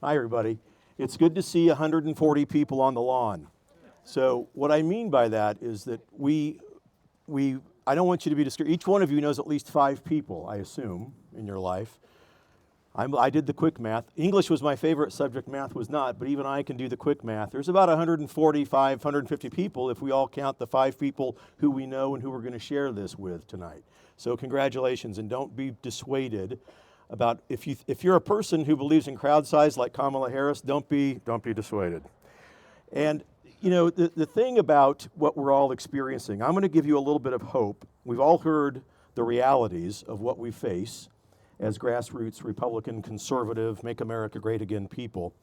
Hi, everybody. It's good to see 140 people on the lawn. So what I mean by that is that I don't want you to be discouraged. Each one of you knows at least 5 people, I assume, in your life. I did the quick math. English was my favorite subject, math was not, but even I can do the quick math. There's about 145, 150 people if we all count the 5 people who we know and who we're going to share this with tonight. So congratulations, and don't be dissuaded about if you're a person who believes in crowd size like Kamala Harris, don't be dissuaded. And you know, the thing about what we're all experiencing, I'm going to give you a little bit of hope. We've all heard the realities of what we face as grassroots, Republican, conservative, make America great again people.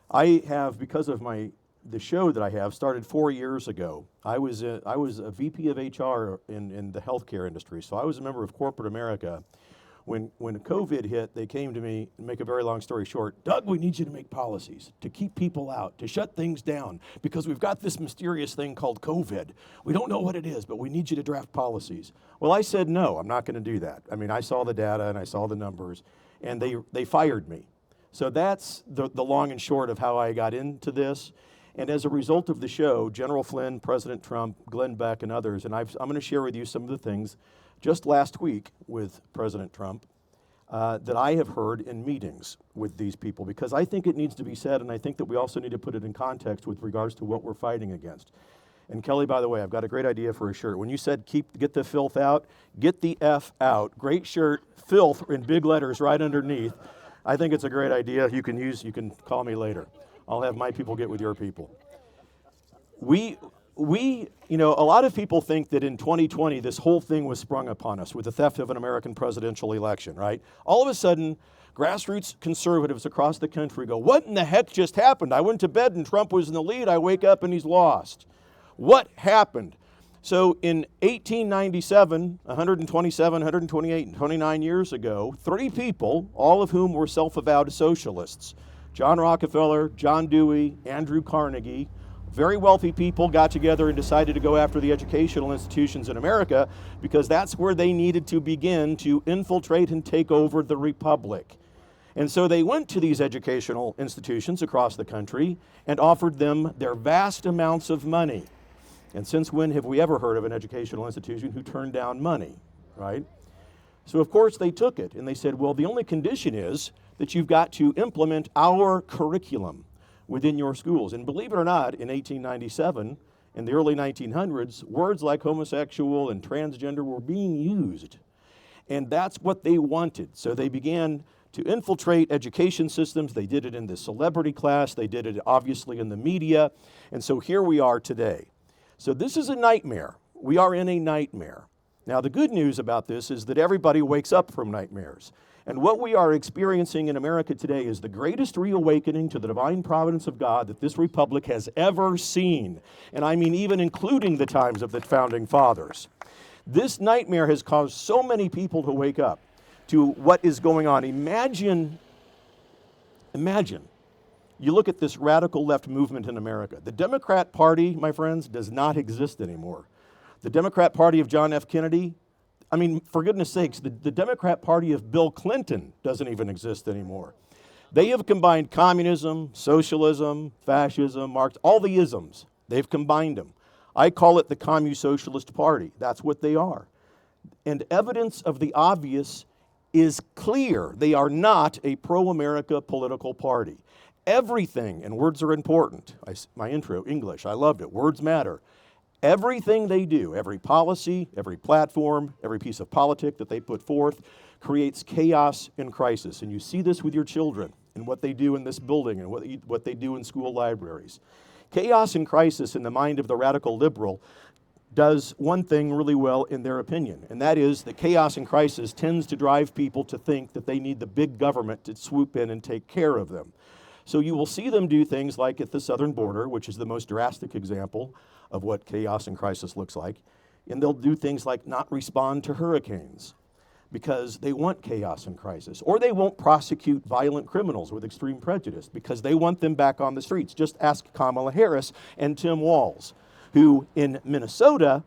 I have, because of the show that I have, started 4 years ago. I was a VP of HR in the healthcare industry, so I was a member of corporate America. When COVID hit, they came to me, and make a very long story short, Doug, we need you to make policies to keep people out, to shut things down, because we've got this mysterious thing called COVID. We don't know what it is, but we need you to draft policies. Well, I said, no, I'm not going to do that. I mean, I saw the data and I saw the numbers, and they fired me. So that's the long and short of how I got into this. And as a result of the show, General Flynn, President Trump, Glenn Beck, and others, and I'm going to share with you some of the things just last week with President Trump that I have heard in meetings with these people, because I think it needs to be said, and I think that we also need to put it in context with regards to what we're fighting against. And Kelly, by the way, I've got a great idea for a shirt. When you said get the filth out, get the F out. Great shirt, filth in big letters right underneath. I think it's a great idea. You can call me later. I'll have my people get with your people. You know, a lot of people think that in 2020, this whole thing was sprung upon us with the theft of an American presidential election, right? All of a sudden, grassroots conservatives across the country go, what in the heck just happened? I went to bed and Trump was in the lead. I wake up and he's lost. What happened? So in 1897, 127, 128, and 29 years ago, 3 people, all of whom were self-avowed socialists, John Rockefeller, John Dewey, Andrew Carnegie, very wealthy people got together and decided to go after the educational institutions in America because that's where they needed to begin to infiltrate and take over the republic. And so they went to these educational institutions across the country and offered them their vast amounts of money. And since when have we ever heard of an educational institution who turned down money, right? So of course they took it and they said, well, the only condition is that you've got to implement our curriculum within your schools. And believe it or not, in 1897, in the early 1900s, words like homosexual and transgender were being used. And that's what they wanted. So they began to infiltrate education systems. They did it in the celebrity class. They did it obviously in the media. And so here we are today. So this is a nightmare. We are in a nightmare. Now the good news about this is that everybody wakes up from nightmares. And what we are experiencing in America today is the greatest reawakening to the divine providence of God that this republic has ever seen. And I mean even including the times of the founding fathers. This nightmare has caused so many people to wake up to what is going on. Imagine, you look at this radical left movement in America. The Democrat Party, my friends, does not exist anymore. The Democrat Party of John F. Kennedy, I mean, for goodness sakes, the Democrat Party of Bill Clinton doesn't even exist anymore. They have combined communism, socialism, fascism, Marx, all the isms. They've combined them. I call it the commu-socialist party. That's what they are. And evidence of the obvious is clear. They are not a pro-America political party. Everything, and words are important. My intro, English, I loved it. Words matter. Everything they do, every policy, every platform, every piece of politic that they put forth creates chaos and crisis. And you see this with your children and what they do in this building and what they do in school libraries. Chaos and crisis in the mind of the radical liberal does one thing really well in their opinion, and that is that chaos and crisis tends to drive people to think that they need the big government to swoop in and take care of them. So you will see them do things like at the southern border, which is the most drastic example of what chaos and crisis looks like, and they'll do things like not respond to hurricanes because they want chaos and crisis, or they won't prosecute violent criminals with extreme prejudice because they want them back on the streets. Just ask Kamala Harris and Tim Walz, who in Minnesota,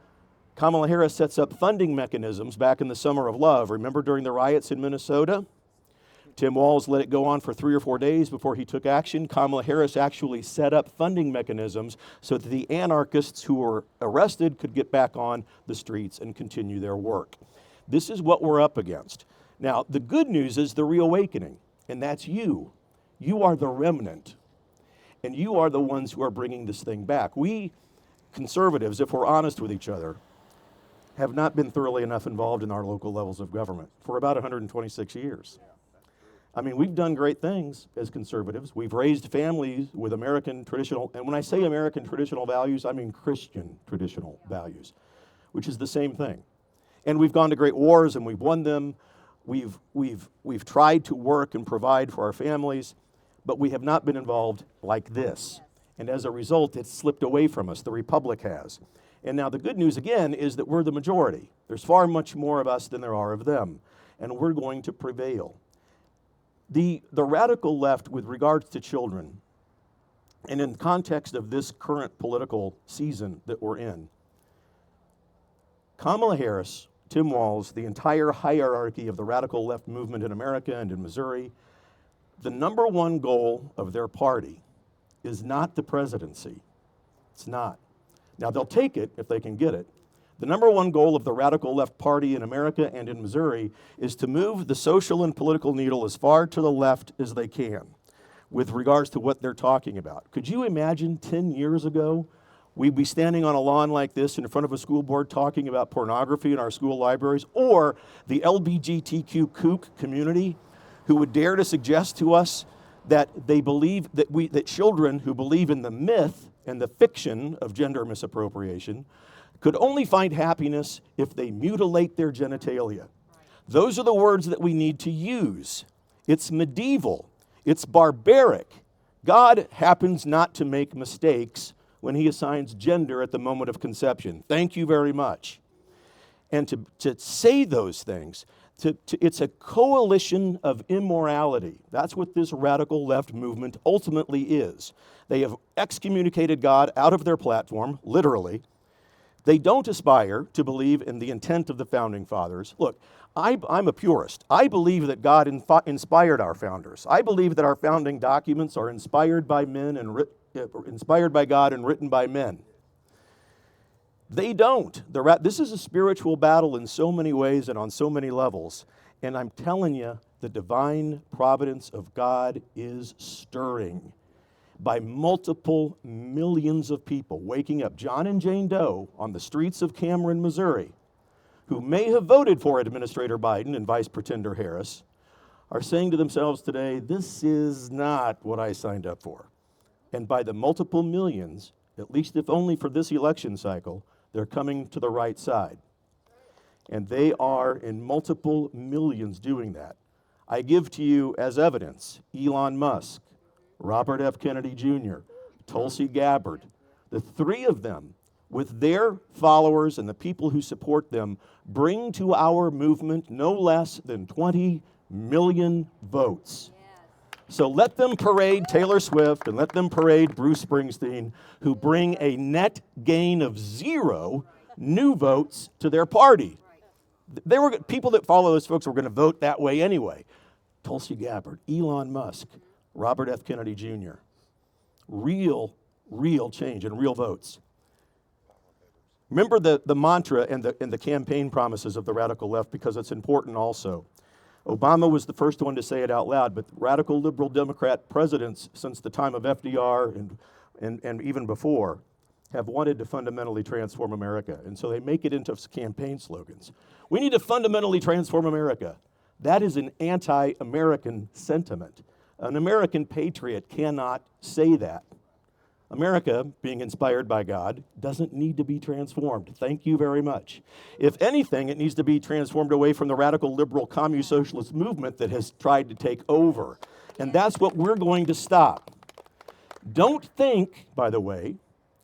Kamala Harris sets up funding mechanisms back in the summer of love. Remember during the riots in Minnesota? Tim Walz let it go on for 3 or 4 days before he took action. Kamala Harris actually set up funding mechanisms so that the anarchists who were arrested could get back on the streets and continue their work. This is what we're up against. Now, the good news is the reawakening, and that's you. You are the remnant, and you are the ones who are bringing this thing back. We conservatives, if we're honest with each other, have not been thoroughly enough involved in our local levels of government for about 126 years. I mean, we've done great things as conservatives. We've raised families with American traditional, and when I say American traditional values, I mean Christian traditional values, which is the same thing. And we've gone to great wars and we've won them. We've tried to work and provide for our families, but we have not been involved like this. And as a result, it's slipped away from us. The Republic has. And now the good news again is that we're the majority. There's far much more of us than there are of them, and we're going to prevail. The radical left with regards to children, and in the context of this current political season that we're in, Kamala Harris, Tim Walz, the entire hierarchy of the radical left movement in America and in Missouri, the number one goal of their party is not the presidency. It's not. Now, they'll take it if they can get it. The number one goal of the radical left party in America and in Missouri is to move the social and political needle as far to the left as they can with regards to what they're talking about. Could you imagine 10 years ago, we'd be standing on a lawn like this in front of a school board talking about pornography in our school libraries, or the LGBTQ kook community who would dare to suggest to us that they believe that children who believe in the myth and the fiction of gender misappropriation could only find happiness if they mutilate their genitalia. Those are the words that we need to use. It's medieval. It's barbaric. God happens not to make mistakes when he assigns gender at the moment of conception. Thank you very much. And to say those things, it's a coalition of immorality. That's what this radical left movement ultimately is. They have excommunicated God out of their platform, literally. They don't aspire to believe in the intent of the founding fathers. Look, I'm a purist. I believe that God inspired our founders. I believe that our founding documents are inspired by men and inspired by God and written by men. They don't. This is a spiritual battle in so many ways and on so many levels. And I'm telling you, the divine providence of God is stirring by multiple millions of people waking up. John and Jane Doe on the streets of Cameron, Missouri, who may have voted for Administrator Biden and Vice Pretender Harris, are saying to themselves today, this is not what I signed up for. And by the multiple millions, at least if only for this election cycle, they're coming to the right side. And they are in multiple millions doing that. I give to you as evidence Elon Musk, Robert F. Kennedy Jr., Tulsi Gabbard, the three of them, with their followers and the people who support them, bring to our movement no less than 20 million votes. So let them parade Taylor Swift and let them parade Bruce Springsteen, who bring a net gain of 0 new votes to their party. People that follow those folks were going to vote that way anyway. Tulsi Gabbard, Elon Musk, Robert F. Kennedy Jr. Real change and real votes. Remember the mantra and the campaign promises of the radical left, because it's important also. Obama was the first one to say it out loud, but radical liberal Democrat presidents since the time of FDR and even before have wanted to fundamentally transform America. And so they make it into campaign slogans. We need to fundamentally transform America. That is an anti-American sentiment. An American patriot cannot say that. America, being inspired by God, doesn't need to be transformed. Thank you very much. If anything, it needs to be transformed away from the radical liberal communist socialist movement that has tried to take over. And that's what we're going to stop. Don't think, by the way,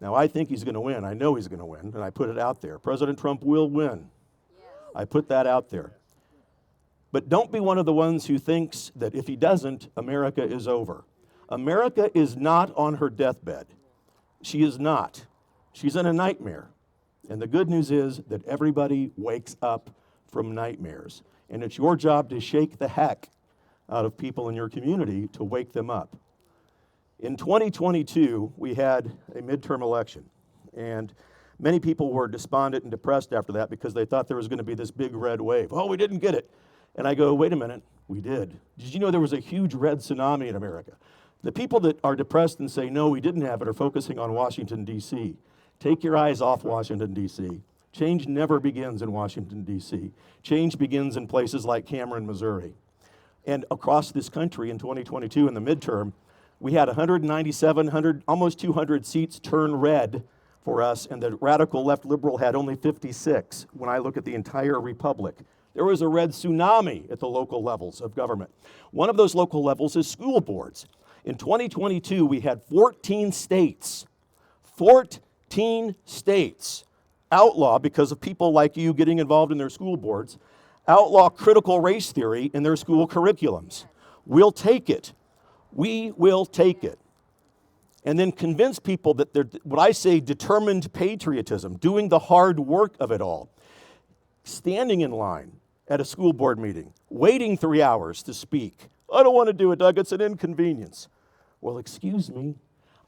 now I think he's going to win. I know he's going to win, and I put it out there. President Trump will win. I put that out there. But don't be one of the ones who thinks that if he doesn't, America is over. America is not on her deathbed. She is not. She's in a nightmare. And the good news is that everybody wakes up from nightmares. And it's your job to shake the heck out of people in your community to wake them up. In 2022, we had a midterm election, and many people were despondent and depressed after that because they thought there was going to be this big red wave. Oh, we didn't get it. And I go, wait a minute, we did. Did you know there was a huge red tsunami in America? The people that are depressed and say, no, we didn't have it, are focusing on Washington, D.C. Take your eyes off Washington, D.C. Change never begins in Washington, D.C. Change begins in places like Cameron, Missouri. And across this country in 2022, in the midterm, we had 197, almost 200 seats turn red for us, and the radical left liberal had only 56 when I look at the entire republic. There was a red tsunami at the local levels of government. One of those local levels is school boards. In 2022, we had 14 states outlaw, because of people like you getting involved in their school boards, outlaw critical race theory in their school curriculums. We'll take it. We will take it. And then convince people that they're, what I say, determined patriotism, doing the hard work of it all, standing in line at a school board meeting, waiting 3 hours to speak. I don't want to do it, Doug, it's an inconvenience. Well, excuse me.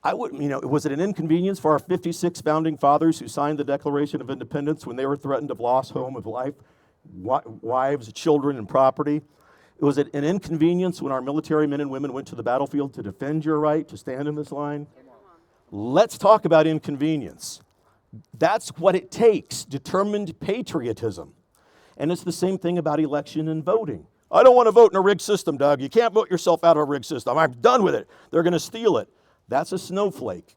Was it an inconvenience for our 56 founding fathers who signed the Declaration of Independence when they were threatened of loss, home, of life, wives, children, and property? Was it an inconvenience when our military men and women went to the battlefield to defend your right to stand in this line? Let's talk about inconvenience. That's what it takes, determined patriotism. And it's the same thing about election and voting. I don't want to vote in a rigged system, Doug. You can't vote yourself out of a rigged system. I'm done with it. They're going to steal it. That's a snowflake.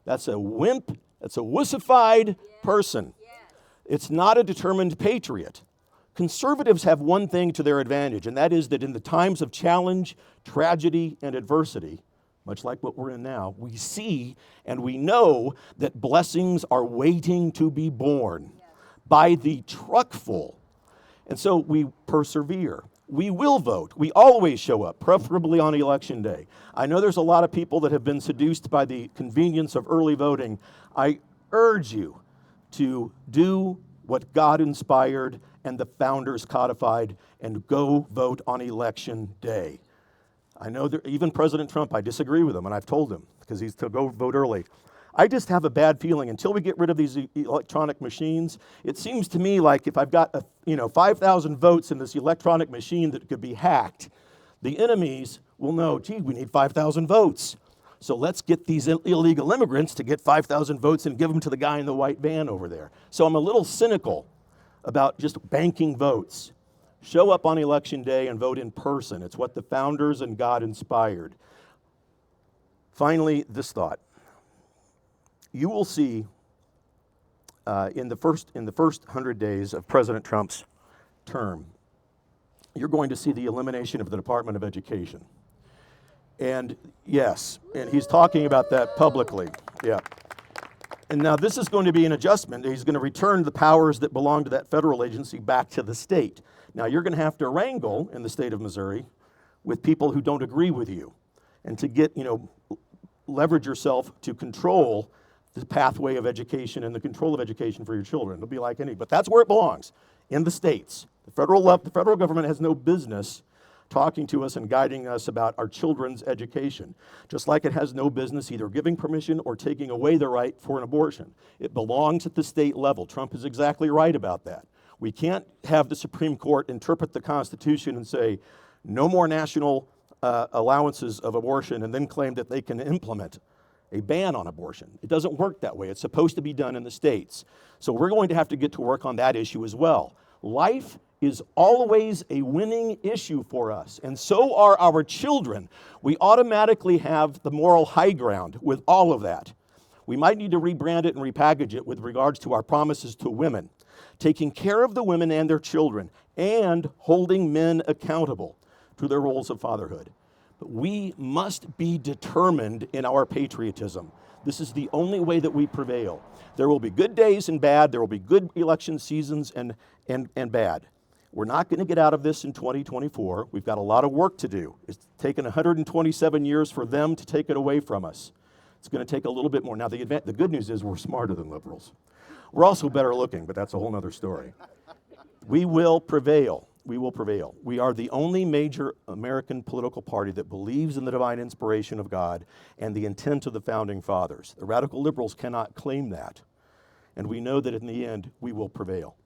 That's a wimp. That's a wussified person. It's not a determined patriot. Conservatives have one thing to their advantage, and that is that in the times of challenge, tragedy, and adversity, much like what we're in now, we see and we know that blessings are waiting to be born by the truckful. And so we persevere. We will vote. We always show up, preferably on Election Day. I know there's a lot of people that have been seduced by the convenience of early voting. I urge you to do what God inspired and the founders codified and go vote on Election Day. I know that even President Trump, I disagree with him, and I've told him, because he's to go vote early. I just have a bad feeling until we get rid of these electronic machines. It seems to me like if I've got 5,000 votes in this electronic machine that could be hacked, the enemies will know, gee, we need 5,000 votes. So let's get these illegal immigrants to get 5,000 votes and give them to the guy in the white van over there. So I'm a little cynical about just banking votes. Show up on Election Day and vote in person. It's what the founders and God inspired. Finally, this thought. You will see in the first 100 days of President Trump's term, you're going to see the elimination of the Department of Education. And yes, and he's talking about that publicly. Yeah. And now this is going to be an adjustment. He's going to return the powers that belong to that federal agency back to the state. Now you're going to have to wrangle in the state of Missouri with people who don't agree with you, and to get, leverage yourself to control the pathway of education and the control of education for your children. It'll be like but that's where it belongs, in the states. The federal government has no business talking to us and guiding us about our children's education, just like it has no business either giving permission or taking away the right for an abortion. It belongs at the state level. Trump is exactly right about that. We can't have the Supreme Court interpret the Constitution and say, no more national allowances of abortion, and then claim that they can implement a ban on abortion. It doesn't work that way. It's supposed to be done in the states. So we're going to have to get to work on that issue as well. Life is always a winning issue for us, and so are our children. We automatically have the moral high ground with all of that. We might need to rebrand it and repackage it with regards to our promises to women, taking care of the women and their children, and holding men accountable to their roles of fatherhood. But we must be determined in our patriotism. This is the only way that we prevail. There will be good days and bad. There will be good election seasons and bad. We're not going to get out of this in 2024. We've got a lot of work to do. It's taken 127 years for them to take it away from us. It's going to take a little bit more. Now, the good news is we're smarter than liberals. We're also better looking, but that's a whole other story. We will prevail. We will prevail. We are the only major American political party that believes in the divine inspiration of God and the intent of the founding fathers. The radical liberals cannot claim that. And we know that in the end, we will prevail.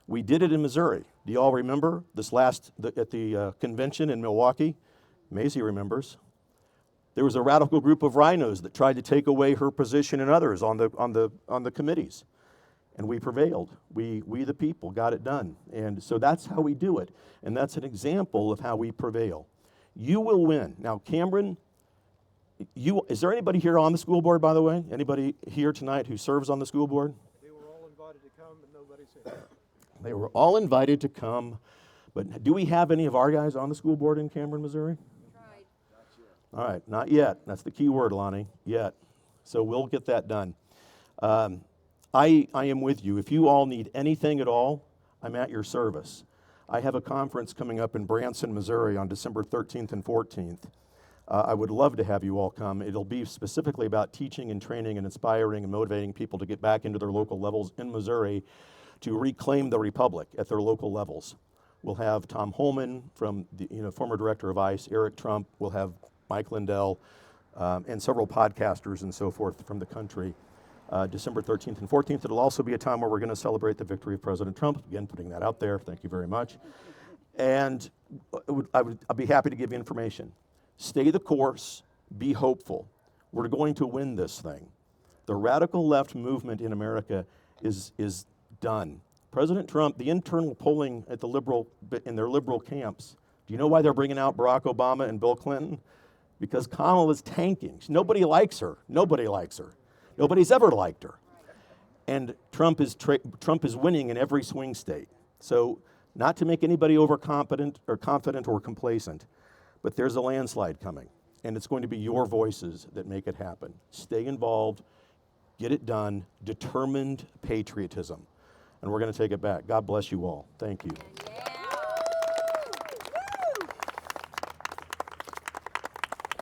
We did it in Missouri. Do you all remember this at the convention in Milwaukee? Maisie remembers. There was a radical group of rhinos that tried to take away her position and others on the committees. And we prevailed. We the people got it done. And so that's how we do it. And that's an example of how we prevail. You will win. Now, Cameron, is there anybody here on the school board, by the way? Anybody here tonight who serves on the school board? They were all invited to come, and nobody said. They were all invited to come. But do we have any of our guys on the school board in Cameron, Missouri? Tried. All right, not yet. That's the key word, Lonnie, yet. So we'll get that done. I am with you. If you all need anything at all, I'm at your service. I have a conference coming up in Branson, Missouri on December 13th and 14th. I would love to have you all come. It'll be specifically about teaching and training and inspiring and motivating people to get back into their local levels in Missouri to reclaim the republic at their local levels. We'll have Tom Holman from the former director of ICE, Eric Trump. We'll have Mike Lindell and several podcasters and so forth from the country. December 13th and 14th. It'll also be a time where we're going to celebrate the victory of President Trump. Again, putting that out there. Thank you very much. And I'd be happy to give you information. Stay the course. Be hopeful. We're going to win this thing. The radical left movement in America is done. President Trump, the internal polling at in their liberal camps, do you know why they're bringing out Barack Obama and Bill Clinton? Because Kamala's tanking. Nobody likes her. Nobody likes her. Nobody's ever liked her. And Trump is winning in every swing state. So not to make anybody overconfident or confident or complacent, but there's a landslide coming. And it's going to be your voices that make it happen. Stay involved, get it done, determined patriotism. And we're going to take it back. God bless you all. Thank you.